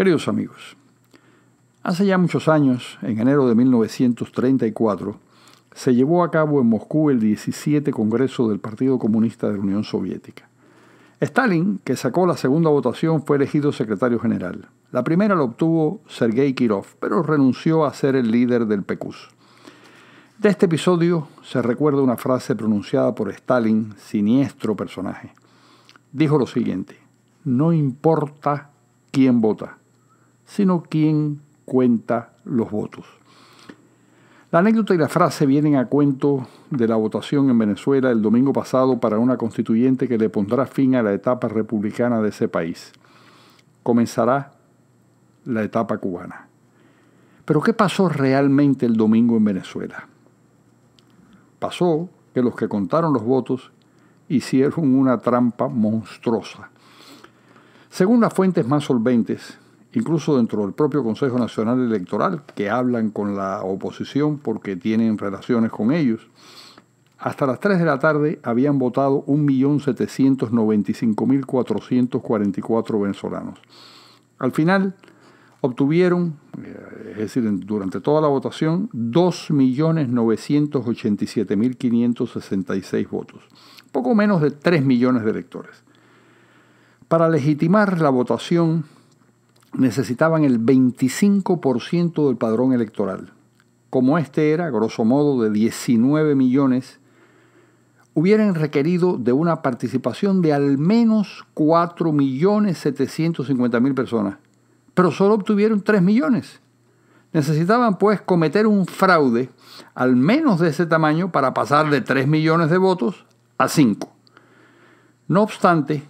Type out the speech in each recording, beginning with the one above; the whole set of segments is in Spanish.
Queridos amigos, hace ya muchos años, en enero de 1934, se llevó a cabo en Moscú el 17 Congreso del Partido Comunista de la Unión Soviética. Stalin, que sacó la segunda votación, fue elegido secretario general. La primera la obtuvo Sergei Kirov, pero renunció a ser el líder del PQS. De este episodio se recuerda una frase pronunciada por Stalin, siniestro personaje. Dijo lo siguiente: no importa quién vota, sino quién cuenta los votos. La anécdota y la frase vienen a cuento de la votación en Venezuela el domingo pasado para una constituyente que le pondrá fin a la etapa republicana de ese país. Comenzará la etapa cubana. Pero ¿qué pasó realmente el domingo en Venezuela? Pasó que los que contaron los votos hicieron una trampa monstruosa. Según las fuentes más solventes, incluso dentro del propio Consejo Nacional Electoral, que hablan con la oposición porque tienen relaciones con ellos, hasta las 3 de la tarde habían votado 1.795.444 venezolanos. Al final obtuvieron, es decir, durante toda la votación, 2.987.566 votos, poco menos de 3 millones de electores. Para legitimar la votación necesitaban el 25% del padrón electoral. Como este era, grosso modo, de 19 millones, hubieran requerido de una participación de al menos 4.750.000 personas, pero solo obtuvieron 3 millones. Necesitaban, pues, cometer un fraude al menos de ese tamaño para pasar de 3 millones de votos a 5. No obstante,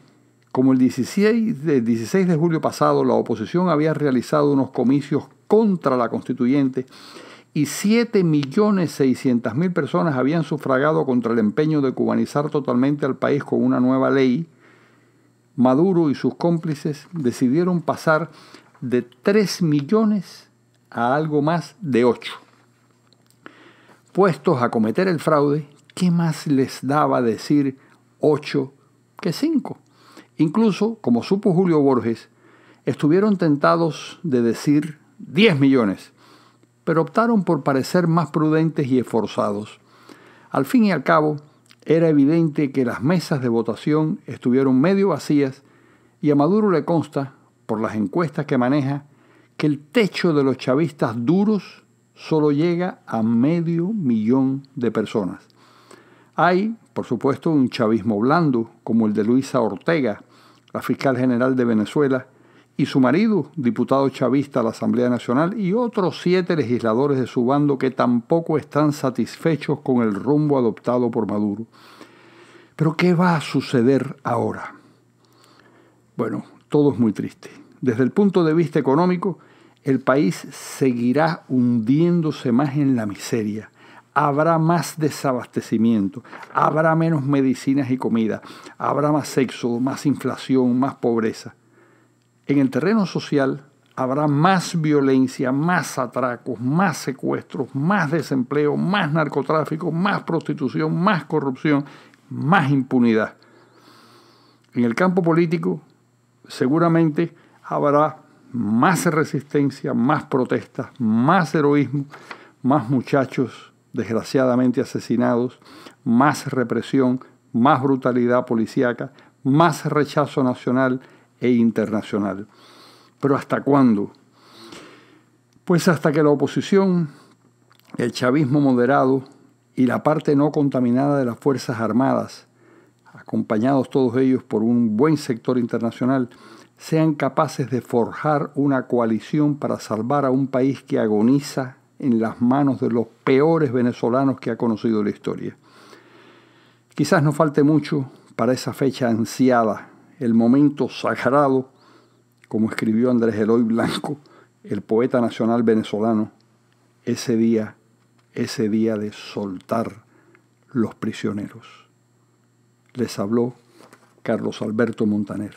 como el 16 de julio pasado la oposición había realizado unos comicios contra la constituyente y 7.600.000 personas habían sufragado contra el empeño de cubanizar totalmente al país con una nueva ley, Maduro y sus cómplices decidieron pasar de 3 millones a algo más de 8. Puestos a cometer el fraude, ¿qué más les daba decir 8 que 5? Incluso, como supo Julio Borges, estuvieron tentados de decir 10 millones, pero optaron por parecer más prudentes y esforzados. Al fin y al cabo, era evidente que las mesas de votación estuvieron medio vacías y a Maduro le consta, por las encuestas que maneja, que el techo de los chavistas duros solo llega a 500.000 de personas. Hay, por supuesto, un chavismo blando, como el de Luisa Ortega, la fiscal general de Venezuela, y su marido, diputado chavista a la Asamblea Nacional, y otros 7 legisladores de su bando que tampoco están satisfechos con el rumbo adoptado por Maduro. ¿Pero qué va a suceder ahora? Bueno, todo es muy triste. Desde el punto de vista económico, el país seguirá hundiéndose más en la miseria. Habrá más desabastecimiento, habrá menos medicinas y comida, habrá más sexo, más inflación, más pobreza. En el terreno social habrá más violencia, más atracos, más secuestros, más desempleo, más narcotráfico, más prostitución, más corrupción, más impunidad. En el campo político seguramente habrá más resistencia, más protestas, más heroísmo, más muchachos desgraciadamente asesinados, más represión, más brutalidad policíaca, más rechazo nacional e internacional. ¿Pero hasta cuándo? Pues hasta que la oposición, el chavismo moderado y la parte no contaminada de las Fuerzas Armadas, acompañados todos ellos por un buen sector internacional, sean capaces de forjar una coalición para salvar a un país que agoniza en las manos de los peores venezolanos que ha conocido la historia. Quizás no falte mucho para esa fecha ansiada, el momento sagrado, como escribió Andrés Eloy Blanco, el poeta nacional venezolano, ese día de soltar los prisioneros. Les habló Carlos Alberto Montaner.